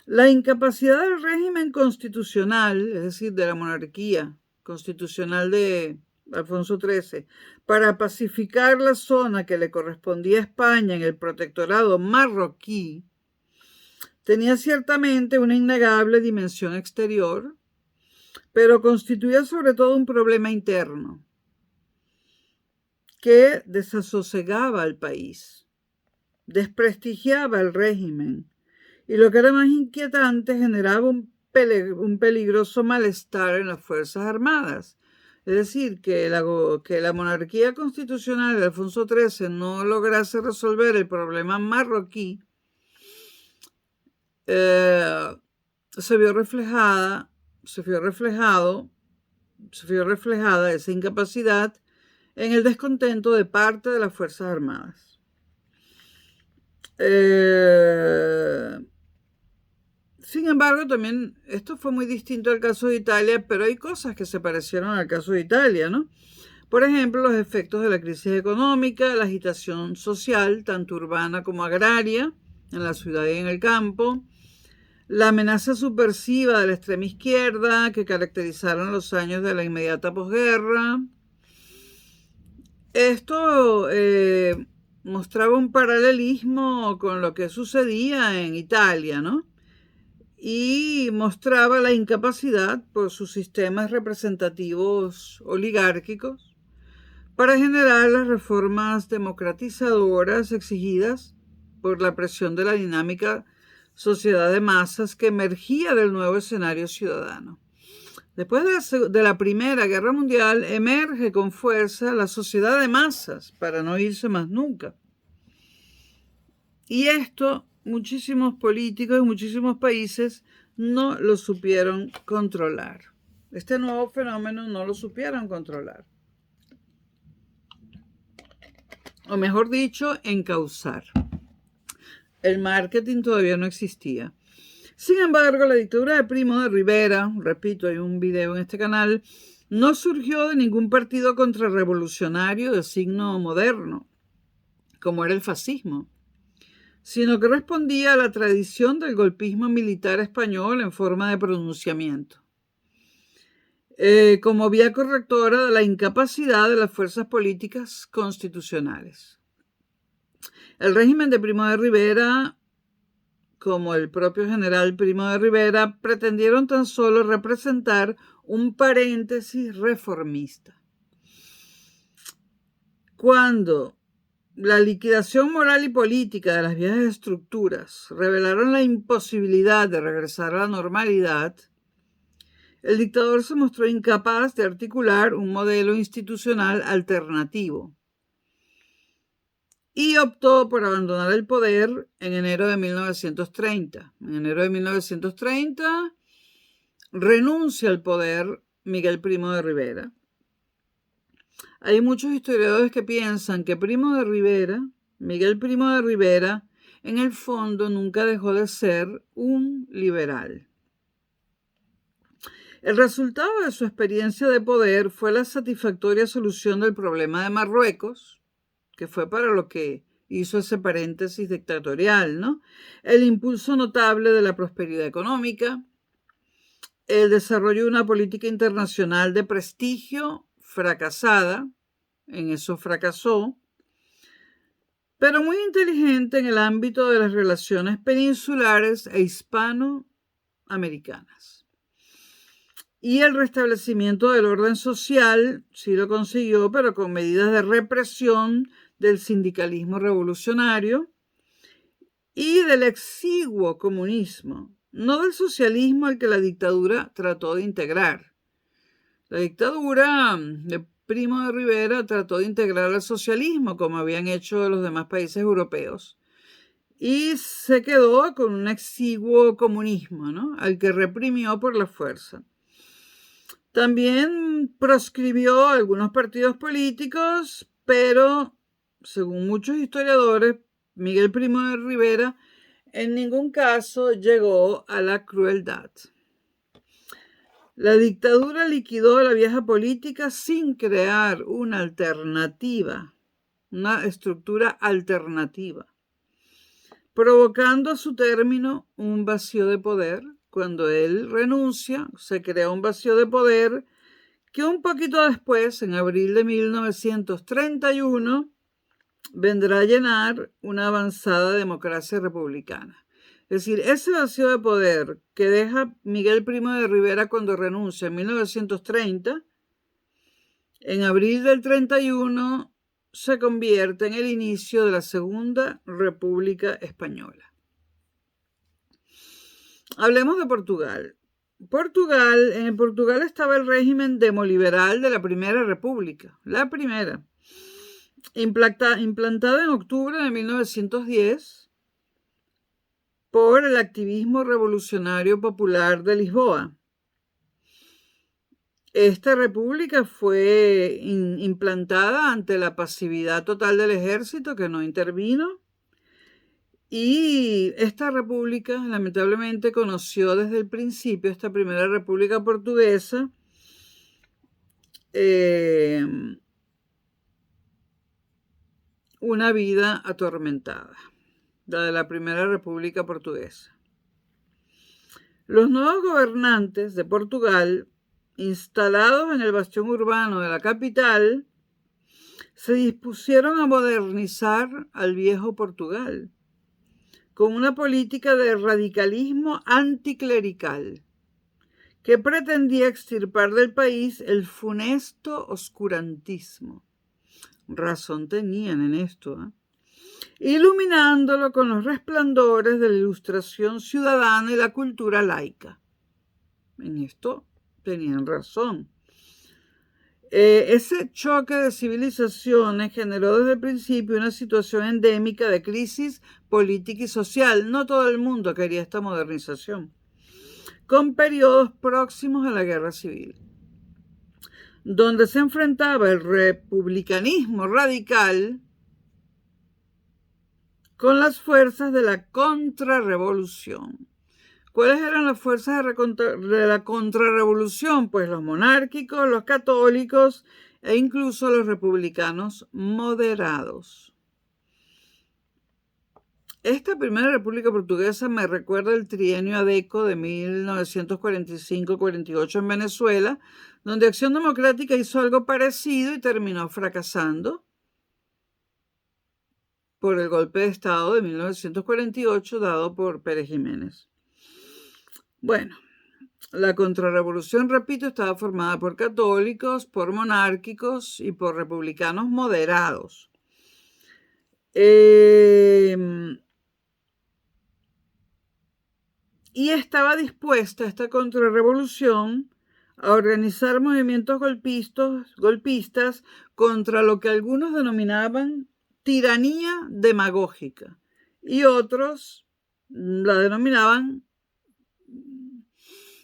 La incapacidad del régimen constitucional, es decir, de la monarquía constitucional de Alfonso XIII, para pacificar la zona que le correspondía a España en el protectorado marroquí, tenía ciertamente una innegable dimensión exterior, pero constituía sobre todo un problema interno que desasosegaba al país, desprestigiaba al régimen, y lo que era más inquietante, generaba un peligroso malestar en las Fuerzas Armadas. Es decir, que la monarquía constitucional de Alfonso XIII no lograse resolver el problema marroquí, se vio reflejada esa incapacidad en el descontento de parte de las Fuerzas Armadas. Sin embargo, también esto fue muy distinto al caso de Italia, pero hay cosas que se parecieron al caso de Italia, ¿no? Por ejemplo, los efectos de la crisis económica, la agitación social, tanto urbana como agraria, en la ciudad y en el campo, la amenaza subversiva de la extrema izquierda que caracterizaron los años de la inmediata posguerra. Esto mostraba un paralelismo con lo que sucedía en Italia, ¿no? Y mostraba la incapacidad por sus sistemas representativos oligárquicos para generar las reformas democratizadoras exigidas por la presión de la dinámica sociedad de masas que emergía del nuevo escenario ciudadano. Después de la Primera Guerra Mundial emerge con fuerza la sociedad de masas para no irse más nunca. Y esto muchísimos políticos y muchísimos países no lo supieron controlar. este nuevo fenómeno no lo supieron controlar. O mejor dicho, encauzar. El marketing todavía no existía. Sin embargo, la dictadura de Primo de Rivera, repito, hay un video en este canal, no surgió de ningún partido contrarrevolucionario de signo moderno, como era el fascismo, sino que respondía a la tradición del golpismo militar español en forma de pronunciamiento, como vía correctora de la incapacidad de las fuerzas políticas constitucionales. El régimen de Primo de Rivera, como el propio general Primo de Rivera, pretendieron tan solo representar un paréntesis reformista. Cuando la liquidación moral y política de las viejas estructuras revelaron la imposibilidad de regresar a la normalidad, el dictador se mostró incapaz de articular un modelo institucional alternativo y optó por abandonar el poder en enero de 1930. En enero de 1930 renuncia al poder Miguel Primo de Rivera. Hay muchos historiadores que piensan que Miguel Primo de Rivera, en el fondo nunca dejó de ser un liberal. El resultado de su experiencia de poder fue la satisfactoria solución del problema de Marruecos, que fue para lo que hizo ese paréntesis dictatorial, ¿no? El impulso notable de la prosperidad económica, el desarrollo de una política internacional de prestigio fracasada, en eso fracasó, pero muy inteligente en el ámbito de las relaciones peninsulares e hispanoamericanas. Y el restablecimiento del orden social sí lo consiguió, pero con medidas de represión del sindicalismo revolucionario y del exiguo comunismo, no del socialismo al que la dictadura trató de integrar. La dictadura de Primo de Rivera trató de integrar al socialismo, como habían hecho los demás países europeos, y se quedó con un exiguo comunismo, ¿no?, al que reprimió por la fuerza. También proscribió algunos partidos políticos, pero, según muchos historiadores, Miguel Primo de Rivera en ningún caso llegó a la crueldad. La dictadura liquidó la vieja política sin crear una alternativa, una estructura alternativa, provocando a su término un vacío de poder. Cuando él renuncia, se crea un vacío de poder que un poquito después, en abril de 1931, vendrá a llenar una avanzada democracia republicana. Es decir, ese vacío de poder que deja Miguel Primo de Rivera cuando renuncia en 1930, en abril del 31 se convierte en el inicio de la Segunda República Española. Hablemos de Portugal. En Portugal estaba el régimen demoliberal de la Primera República, la primera, implantada en octubre de 1910 por el activismo revolucionario popular de Lisboa. Esta república fue implantada ante la pasividad total del ejército, que no intervino, y esta república lamentablemente conoció desde el principio, esta primera república portuguesa, una vida atormentada, la de la primera república portuguesa. Los nuevos gobernantes de Portugal, instalados en el bastión urbano de la capital, se dispusieron a modernizar al viejo Portugal con una política de radicalismo anticlerical que pretendía extirpar del país el funesto oscurantismo. Razón tenían en esto, iluminándolo con los resplandores de la ilustración ciudadana y la cultura laica. En esto tenían razón. Ese choque de civilizaciones generó desde el principio una situación endémica de crisis política y social. No todo el mundo quería esta modernización. con periodos próximos a la Guerra Civil, donde se enfrentaba el republicanismo radical con las fuerzas de la contrarrevolución. ¿Cuáles eran las fuerzas de la contrarrevolución? Pues los monárquicos, los católicos e incluso los republicanos moderados. Esta primera República Portuguesa me recuerda el trienio ADECO de 1945-48 en Venezuela, donde Acción Democrática hizo algo parecido y terminó fracasando por el golpe de Estado de 1948 dado por Pérez Jiménez. Bueno, la contrarrevolución, repito, estaba formada por católicos, por monárquicos y por republicanos moderados. Y estaba dispuesta esta contrarrevolución a organizar movimientos golpistas contra lo que algunos denominaban tiranía demagógica y otros la denominaban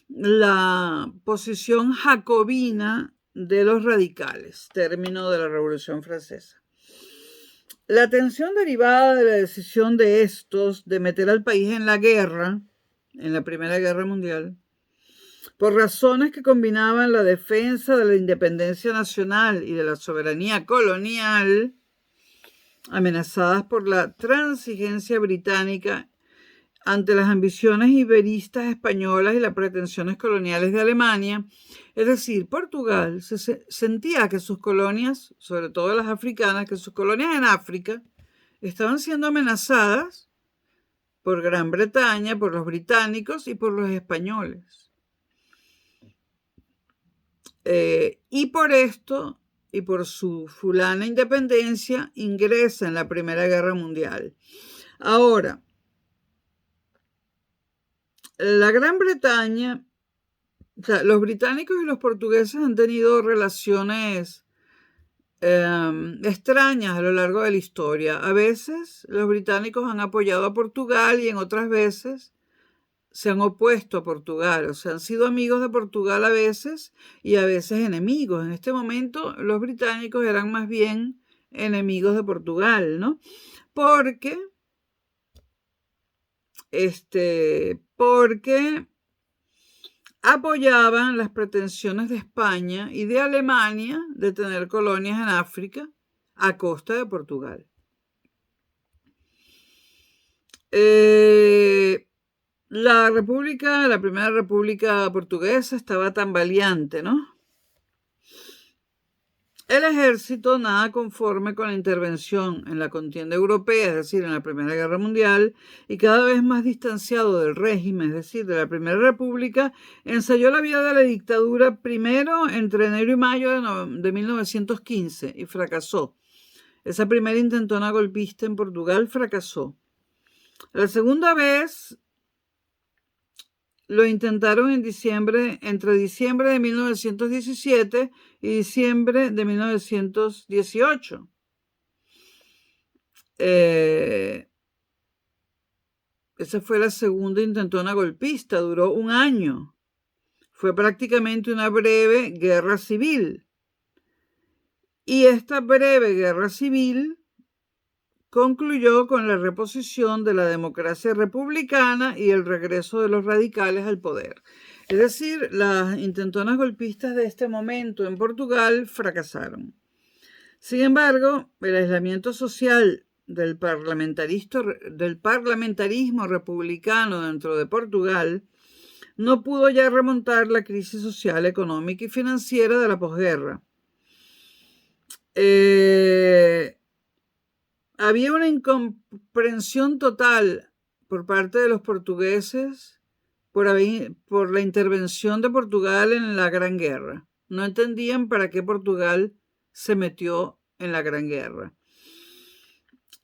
la posición jacobina de los radicales, término de la Revolución Francesa. La tensión derivada de la decisión de estos de meter al país en la guerra, en la Primera Guerra Mundial, por razones que combinaban la defensa de la independencia nacional y de la soberanía colonial, amenazadas por la transigencia británica ante las ambiciones iberistas españolas y las pretensiones coloniales de Alemania. Es decir, Portugal sentía que sus colonias, sobre todo las africanas, que sus colonias en África estaban siendo amenazadas por Gran Bretaña, por los británicos y por los españoles. Y por esto, y por su fulana independencia, ingresa en la Primera Guerra Mundial. Ahora, la Gran Bretaña, o sea, los británicos y los portugueses han tenido relaciones extrañas a lo largo de la historia. A veces los británicos han apoyado a Portugal y en otras veces se han opuesto a Portugal, o sea, han sido amigos de Portugal a veces y a veces enemigos. En este momento los británicos eran más bien enemigos de Portugal, ¿no? Porque apoyaban las pretensiones de España y de Alemania de tener colonias en África a costa de Portugal. La Primera República Portuguesa estaba tambaleante, ¿no? El ejército, nada conforme con la intervención en la contienda europea, es decir, en la Primera Guerra Mundial, y cada vez más distanciado del régimen, es decir, de la Primera República, ensayó la vía de la dictadura primero entre enero y mayo de 1915 y fracasó. Esa primera intentona golpista en Portugal fracasó. La segunda vez lo intentaron entre diciembre de 1917 y diciembre de 1918. Esa fue la segunda intentona golpista, duró un año. Fue prácticamente una breve guerra civil. Y esta breve guerra civil concluyó con la reposición de la democracia republicana y el regreso de los radicales al poder. Es decir, las intentonas golpistas de este momento en Portugal fracasaron. Sin embargo, el aislamiento social del parlamentarismo republicano dentro de Portugal no pudo ya remontar la crisis social, económica y financiera de la posguerra. Había una incomprensión total por parte de los portugueses por la intervención de Portugal en la Gran Guerra. No entendían para qué Portugal se metió en la Gran Guerra.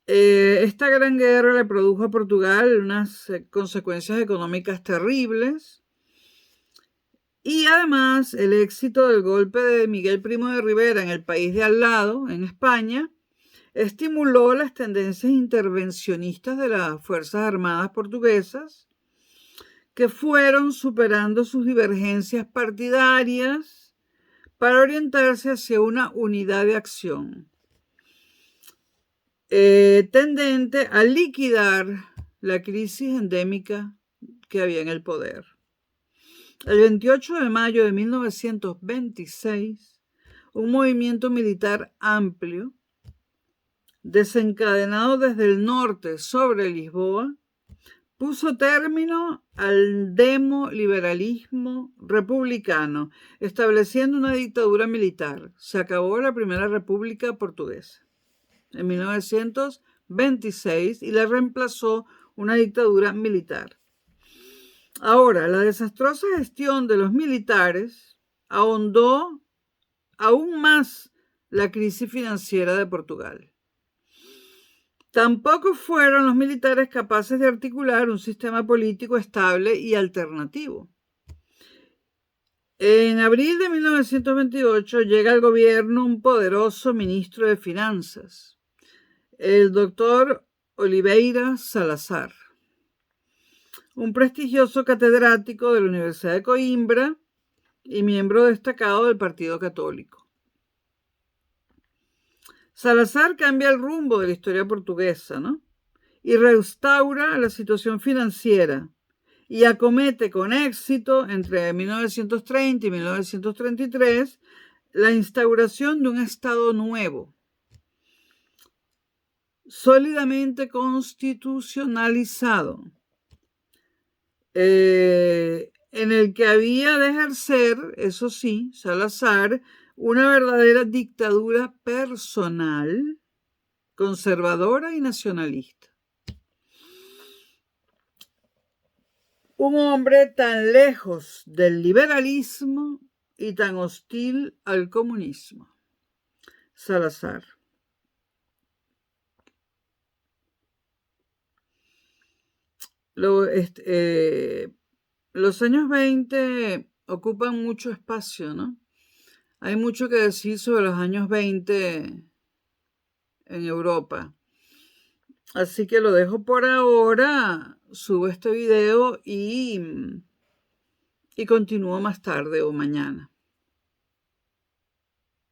Esta Gran Guerra le produjo a Portugal unas consecuencias económicas terribles. Y además el éxito del golpe de Miguel Primo de Rivera en el país de al lado, en España, estimuló las tendencias intervencionistas de las Fuerzas Armadas portuguesas, que fueron superando sus divergencias partidarias para orientarse hacia una unidad de acción tendente a liquidar la crisis endémica que había en el poder. El 28 de mayo de 1926, un movimiento militar amplio, desencadenado desde el norte sobre Lisboa, puso término al demoliberalismo republicano, estableciendo una dictadura militar. Se acabó la Primera República Portuguesa en 1926 y la reemplazó una dictadura militar. Ahora, la desastrosa gestión de los militares ahondó aún más la crisis financiera de Portugal. Tampoco fueron los militares capaces de articular un sistema político estable y alternativo. En abril de 1928 llega al gobierno un poderoso ministro de Finanzas, el doctor Oliveira Salazar, un prestigioso catedrático de la Universidad de Coimbra y miembro destacado del Partido Católico. Salazar cambia el rumbo de la historia portuguesa, ¿no? Y restaura la situación financiera y acomete con éxito entre 1930 y 1933 la instauración de un Estado nuevo, sólidamente constitucionalizado, en el que había de ejercer, eso sí, Salazar, una verdadera dictadura personal, conservadora y nacionalista. Un hombre tan lejos del liberalismo y tan hostil al comunismo. Salazar. Los años 20 ocupan mucho espacio, ¿no? Hay mucho que decir sobre los años 20 en Europa. Así que lo dejo por ahora, subo este video y continúo más tarde o mañana.